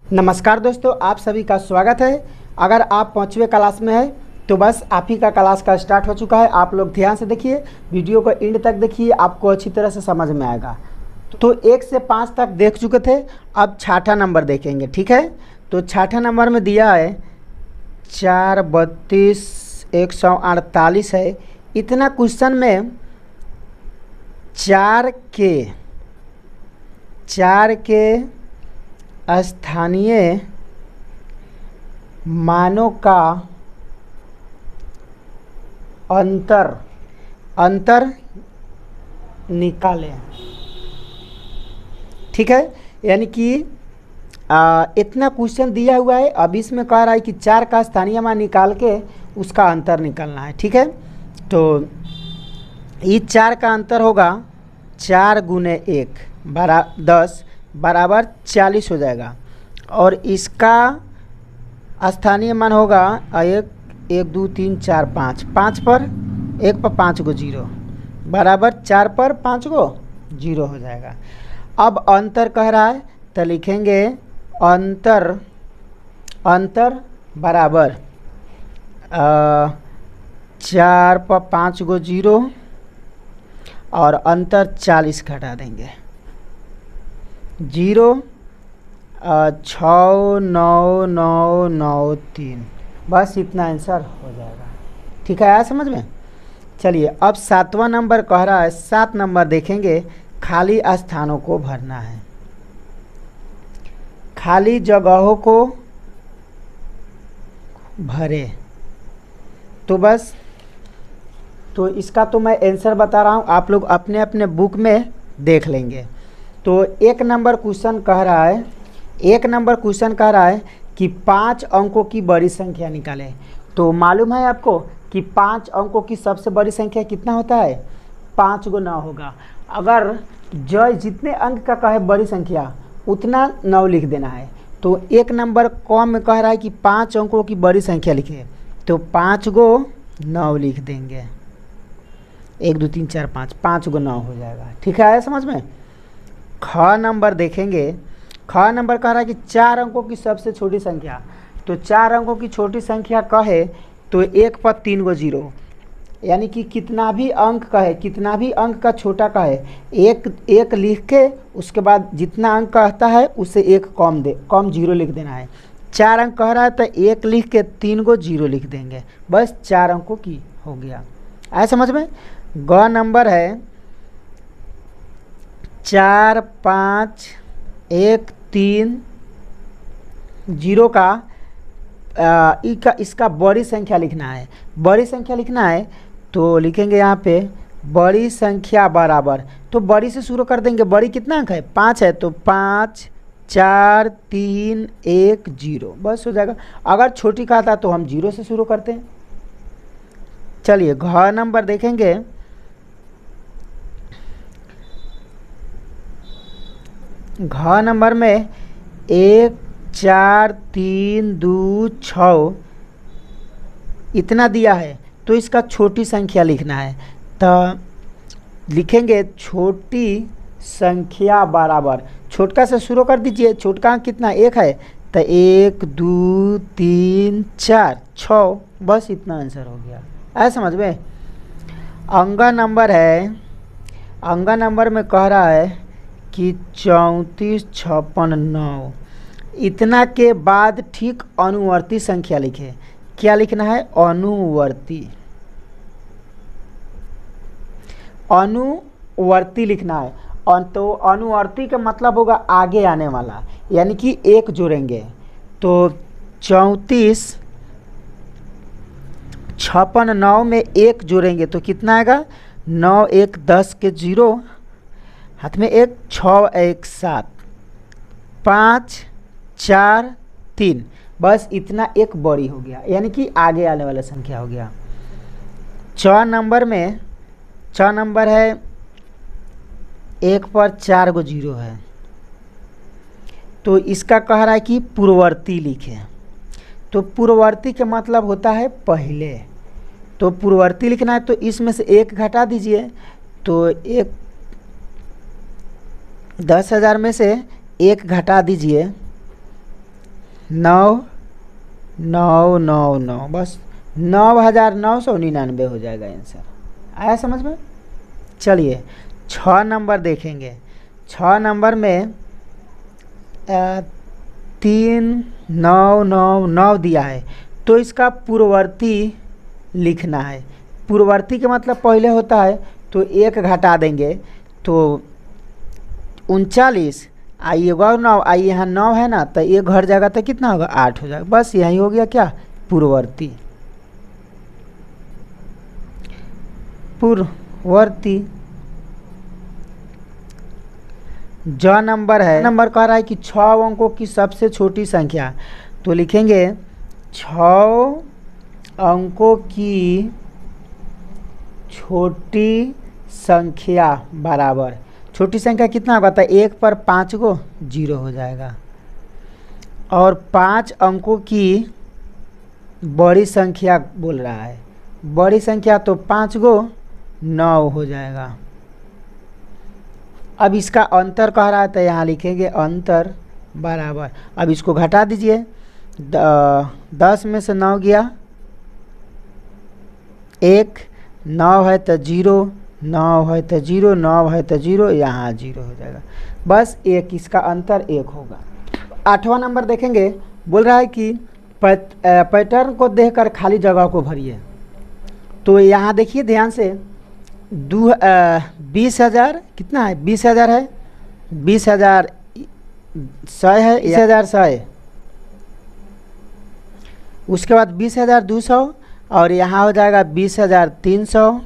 नमस्कार दोस्तों, आप सभी का स्वागत है। अगर आप 5वीं क्लास में हैं तो बस आप ही का क्लास का स्टार्ट हो चुका है। आप लोग ध्यान से देखिए, वीडियो को एंड तक देखिए, आपको अच्छी तरह से समझ में आएगा। तो 1 से 5 तक देख चुके थे, अब छठा नंबर देखेंगे, ठीक है। तो छठा नंबर में दिया है 4 32 148 है। इतना क्वेश्चन में 4 के स्थानीय मानों का अंतर निकालें, ठीक है। यानी कि इतना क्वेश्चन दिया हुआ है। अब इसमें कह रहा है कि 4 का स्थानीय मान निकाल के उसका अंतर निकालना है, ठीक है। तो ये 4 का अंतर होगा 4 गुने 1 10 बराबर 40 हो जाएगा। और इसका स्थानीय मान होगा 1 2 3 4 5 5 पर 1 पर 5 गो 0 बराबर 4 पर 5 गो 0 हो जाएगा। अब अंतर कह रहा है तो लिखेंगे अंतर बराबर 4 पर 5 गो 0 और अंतर 40 घटा देंगे 0 6 9 9 9 3, बस इतना आंसर हो जाएगा, ठीक है। आया समझ में। चलिए अब 7वां नंबर कह रहा है, 7 नंबर देखेंगे। खाली स्थानों को भरना है, खाली जगहों को भरे। तो बस तो इसका तो मैं आंसर बता रहा हूँ, आप लोग अपने अपने बुक में देख लेंगे। तो 1 नंबर क्वेश्चन कह रहा है, 1 नंबर क्वेश्चन कह रहा है कि 5 अंकों की बड़ी संख्या निकालें। तो मालूम है आपको कि 5 अंकों की सबसे बड़ी संख्या कितना होता है? 5 गो 9 होगा। अगर जो जितने अंक का कहे बड़ी संख्या उतना 9 लिख देना है। तो 1 नंबर कॉम में कह रहा है कि 5 अंकों की बड़ी संख्या लिखे, तो 5 गो 9 लिख देंगे। 1 2 3 4 5 गो 9 हो जाएगा, ठीक है। आया समझ में। ख नंबर देखेंगे। ख नंबर कह रहा है कि 4 अंकों की सबसे छोटी संख्या। तो 4 अंकों की छोटी संख्या कहे तो 1 पर 3 गो 0, यानी कि कितना भी अंक कहे, कितना भी अंक का छोटा कहे एक लिख के उसके बाद जितना अंक कहता है उससे 1 कम 0 लिख देना है। 4 अंक कह रहा है तो 1 लिख के 3 गो 0 लिख देंगे, बस 4 अंकों की हो गया। आया समझ में। ग नंबर है 4 5 1 3 0 का इसका बड़ी संख्या लिखना है। बड़ी संख्या लिखना है तो लिखेंगे यहाँ पे बड़ी संख्या बराबर, तो बड़ी से शुरू कर देंगे। बड़ी कितना अंक है? 5 है, तो 5 4 3 1 0, बस हो जाएगा। अगर छोटी का था तो हम 0 से शुरू करते हैं। चलिए घ नंबर देखेंगे। घ नंबर में 1 4 3 2 6 इतना दिया है, तो इसका छोटी संख्या लिखना है। तो लिखेंगे छोटी संख्या बराबर, छोटका से शुरू कर दीजिए। छोटका अंक कितना? 1 है, तो 1 2 3 4 6, बस इतना आंसर हो गया। ऐसा समझ में। अंगा नंबर है। अंगा नंबर में कह रहा है कि 34 56 9, इतना के बाद ठीक अनुवर्ती संख्या लिखे। क्या लिखना है? अनुवर्ती लिखना है। तो अनुवर्ती का मतलब होगा आगे आने वाला, यानी कि 1 जोड़ेंगे। तो 34 56 9 में 1 जोड़ेंगे तो कितना आएगा? 9 1 10 के 0, हाथ में 1 6 1 7 5 4 3, बस इतना 1 बड़ी हो गया, यानी कि आगे आने वाला संख्या हो गया। 6 नंबर में 6 नंबर है 1 पर 4 गो 0 है, तो इसका कह रहा है कि पूर्ववर्ती लिखें। तो पूर्ववर्ती का मतलब होता है पहले, तो पूर्ववर्ती लिखना है। तो इसमें से 1 घटा दीजिए, तो 10,000 में से 1 घटा दीजिए 9,999 बस 9,999 हो जाएगा आंसर। आया समझ में? चलिए 6 नंबर देखेंगे। 6 नंबर में 3,999 दिया है, तो इसका पूर्ववर्ती लिखना है। पूर्ववर्ती का मतलब पहले होता है तो 1 घटा देंगे तो 39, आइए 9, आइए यहाँ 9 है ना, तो 1 घट जाएगा तो कितना होगा? 8 हो जाएगा। बस यही हो गया क्या? पूर्ववर्ती। पूर्ववर्ती। ज नंबर है, नंबर कह रहा है कि 6 अंकों की सबसे छोटी संख्या, तो लिखेंगे 6 अंकों की छोटी संख्या बराबर, छोटी संख्या कितना होगा? तो 1 पर 5 को 0 हो जाएगा। और 5 अंकों की बड़ी संख्या बोल रहा है, बड़ी संख्या तो 5 को 9 हो जाएगा। अब इसका अंतर कह रहा है तो यहाँ लिखेंगे अंतर बराबर। अब इसको घटा दीजिए, 10 में से 9 गया 1, 9 है तो 0, 9 है तो 0, 9 है तो 0, यहाँ 0 हो जाएगा। बस 1, इसका अंतर 1 होगा। 8वां नंबर देखेंगे, बोल रहा है कि पैटर्न को देखकर खाली जगह को भरिए। तो यहाँ देखिए ध्यान से, 20,000 कितना है? 20,000 है, 20,100 है, 20,100, उसके बाद 20,200, और यहाँ हो जाएगा 20,300,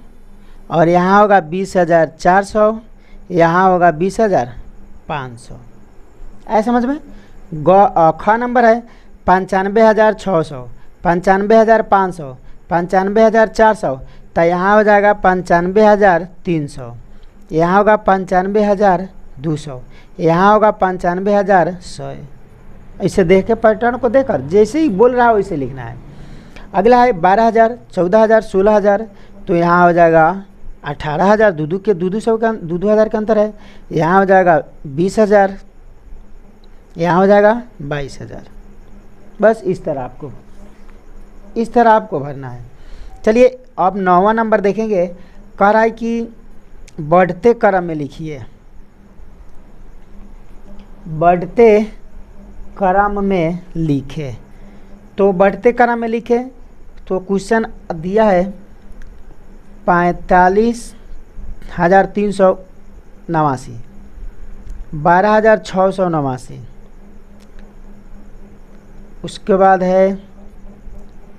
और यहाँ होगा 20,400, यहाँ होगा 20,500। ऐसा समझ में? ख नंबर है 95,600, 95,500, 95,400, तो यहाँ हो जाएगा 95,300, यहाँ होगा 95,200, यहाँ होगा 95,100। ऐसे देख के पैटर्न को देखकर जैसे ही बोल रहा है वैसे लिखना है। अगला है 12,000, 14,000, 16,000, तो यहाँ हो जाएगा 18,000, 2,000 का अंतर है। यहाँ हो जाएगा 20,000, यहाँ हो जाएगा 22,000। बस इस तरह आपको भरना है। चलिए अब 9वां नंबर देखेंगे, कह रहा है कि बढ़ते क्रम में लिखिए, बढ़ते क्रम में लिखे। तो बढ़ते क्रम में लिखे तो क्वेश्चन दिया है 45,389, 12,689, उसके बाद है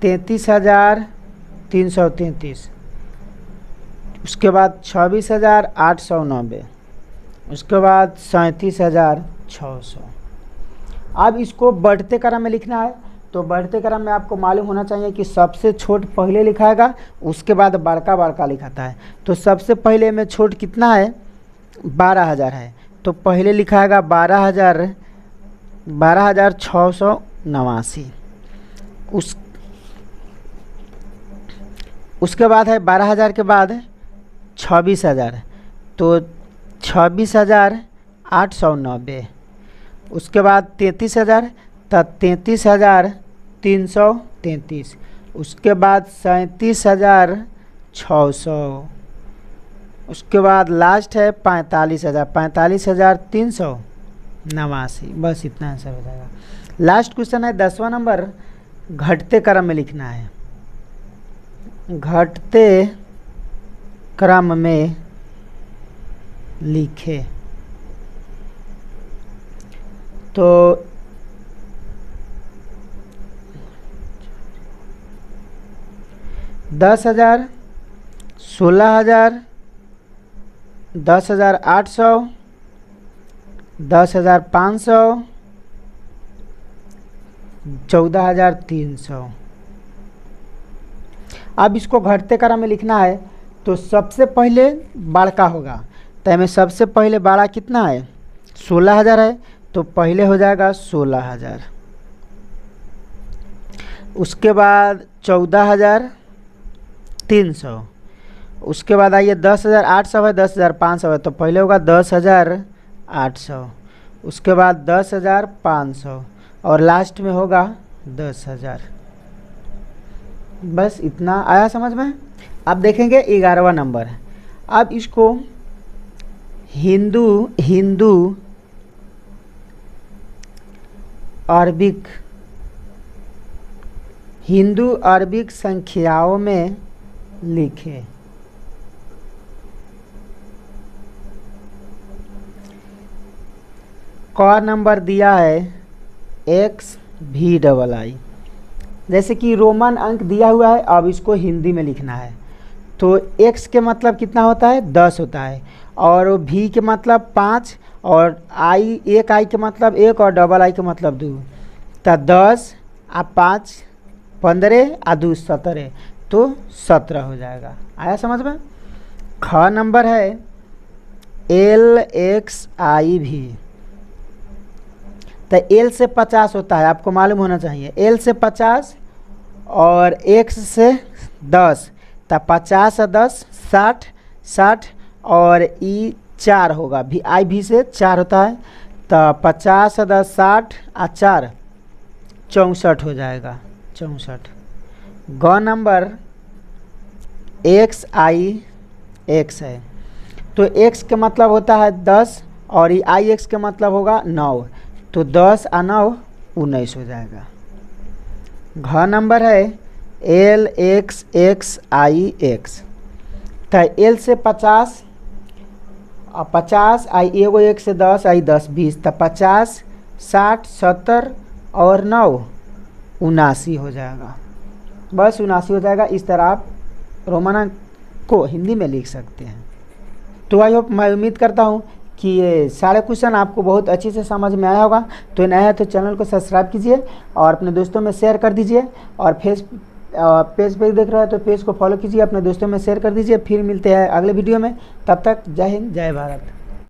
33,333, उसके बाद 26,890, उसके बाद 37,600। अब इसको बढ़ते क्रम में लिखना है। तो बढ़ते क्रम में आपको मालूम होना चाहिए कि सबसे छोट पहले लिखाएगा, उसके बाद बड़का बड़का लिखाता है। तो सबसे पहले में छोट कितना है? 12,000 है, तो पहले लिखाएगा 12,689। उसके बाद है 12,000 के बाद 26,000, तो 26,890, उसके बाद 33,000, तब 33,333, उसके बाद 37,600, उसके बाद लास्ट है 45,000, 45,389। बस इतना आंसर हो जाएगा। लास्ट क्वेश्चन है 10वां नंबर, घटते क्रम में लिखना है। घटते क्रम में लिखे तो 10,000, 16,000, 10,800, 10,500, 14,300। अब इसको घटते क्रम में लिखना है तो सबसे पहले बड़का होगा, तो हमें सबसे पहले बड़ा कितना है? 16,000 है, तो पहले हो जाएगा 16,000, उसके बाद 14,300, उसके बाद आइए 10,800 है, 10,500 है, तो पहले होगा 10,800, उसके बाद 10,500, और लास्ट में होगा 10,000। बस इतना आया समझ में। अब देखेंगे 11वां नंबर है। अब इसको हिंदू अरबिक संख्याओं में लिखें। क नंबर दिया है XVII। जैसे कि रोमन अंक दिया हुआ है, अब इसको हिंदी में लिखना है। तो x के मतलब कितना होता है 10 होता है, और v के मतलब 5, और एक आई के मतलब 1, और डबल आई के मतलब 2। तो 10 आ 5 15 आ 2 17, तो 17 हो जाएगा। आया समझ में। ख नंबर है LXIV। तो L से 50 होता है, आपको मालूम होना चाहिए। L से 50 और X से 10, तो 50 और 10 60, और E 4 होगा। भी से 4 होता है, तो 50 और 10 60 और 4 64 हो जाएगा, 64। ग नंबर XIX है। तो X का मतलब होता है 10, और ये IX का मतलब होगा 9, तो 10 और 9 19 हो जाएगा। घ नंबर है LXXIX। तो L से 50 और 50 आई एगो 1 से 10 आई 10 20, तो 50 60 70 और 9 79 हो जाएगा। बस 79 हो जाएगा। इस तरह आप रोमन अंक को हिंदी में लिख सकते हैं। तो आई होप, मैं उम्मीद करता हूँ कि ये सारे क्वेश्चन आपको बहुत अच्छे से समझ में आया होगा। तो नया है तो चैनल को सब्सक्राइब कीजिए और अपने दोस्तों में शेयर कर दीजिए, और पेज पे देख रहे हैं तो पेज को फॉलो कीजिए, अपने दोस्तों में शेयर कर दीजिए। फिर मिलते हैं अगले वीडियो में, तब तक जय हिंद जय भारत।